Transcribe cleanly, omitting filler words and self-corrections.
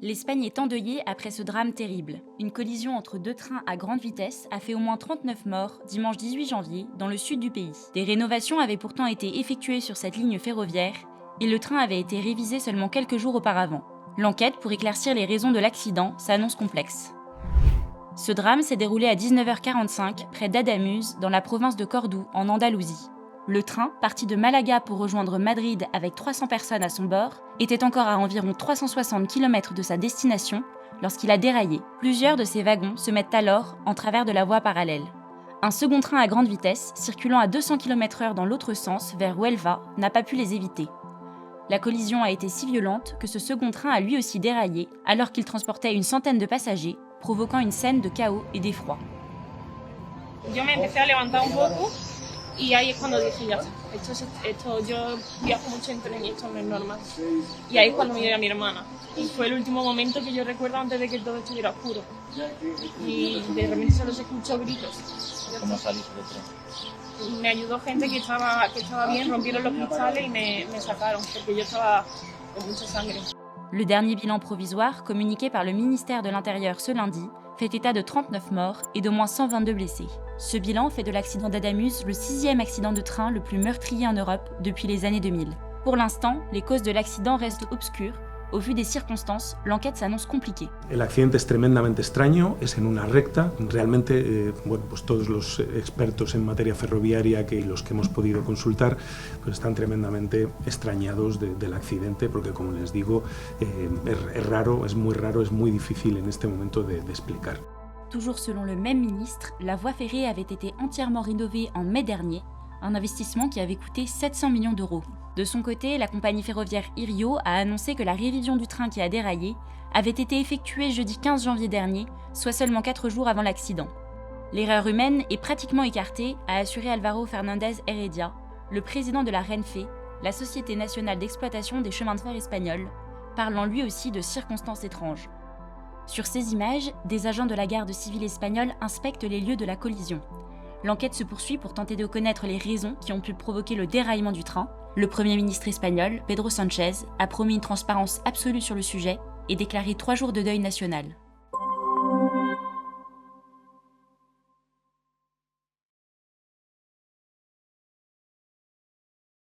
L'Espagne est endeuillée après ce drame terrible. Une collision entre deux trains à grande vitesse a fait au moins 39 morts dimanche 18 janvier dans le sud du pays. Des rénovations avaient pourtant été effectuées sur cette ligne ferroviaire et le train avait été révisé seulement quelques jours auparavant. L'enquête pour éclaircir les raisons de l'accident s'annonce complexe. Ce drame s'est déroulé à 19h45 près d'Adamuz, dans la province de Cordoue, en Andalousie. Le train, parti de Malaga pour rejoindre Madrid avec 300 personnes à son bord, était encore à environ 360 km de sa destination lorsqu'il a déraillé. Plusieurs de ces wagons se mettent alors en travers de la voie parallèle. Un second train à grande vitesse, circulant à 200 km/h dans l'autre sens, vers Huelva, n'a pas pu les éviter. La collision a été si violente que ce second train a lui aussi déraillé alors qu'il transportait une centaine de passagers, provoquant une scène de chaos et d'effroi. Yo me empecé a levantar un poco y ahí es cuando dije ya, esto yo viajo mucho en tren y esto no es normal. Y ahí es cuando miré a mi hermana. Y fue el último momento que yo recuerdo antes de que todo estuviera oscuro. Y de repente solo se escuchó gritos. ¿Cómo saliste del tren? Me ayudó gente que estaba bien, rompieron los cristales y me sacaron porque yo estaba con mucha sangre. Le dernier bilan provisoire, communiqué par le ministère de l'Intérieur ce lundi, fait état de 39 morts et d'au moins 122 blessés. Ce bilan fait de l'accident d'Adamuz le 6e accident de train le plus meurtrier en Europe depuis les années 2000. Pour l'instant, les causes de l'accident restent obscures. Au vu des circonstances, l'enquête s'annonce compliquée. El accidente es tremendamente extraño, es en una recta. Realmente, pues todos los expertos en materia ferroviaria que los que hemos podido consultar pues están tremendamente extrañados del accidente, porque como les digo, es raro, es muy difícil en este momento de explicar. Toujours selon le même ministre, la voie ferrée avait été entièrement rénovée en mai dernier, un investissement qui avait coûté 700 millions d'euros. De son côté, la compagnie ferroviaire Irio a annoncé que la révision du train qui a déraillé avait été effectuée jeudi 15 janvier dernier, soit seulement 4 jours avant l'accident. L'erreur humaine est pratiquement écartée, a assuré Álvaro Fernández Heredia, le président de la Renfe, la Société nationale d'exploitation des chemins de fer espagnols, parlant lui aussi de circonstances étranges. Sur ces images, des agents de la garde civile espagnole inspectent les lieux de la collision. L'enquête se poursuit pour tenter de connaître les raisons qui ont pu provoquer le déraillement du train. Le Premier ministre espagnol, Pedro Sánchez, a promis une transparence absolue sur le sujet et déclaré 3 jours de deuil national.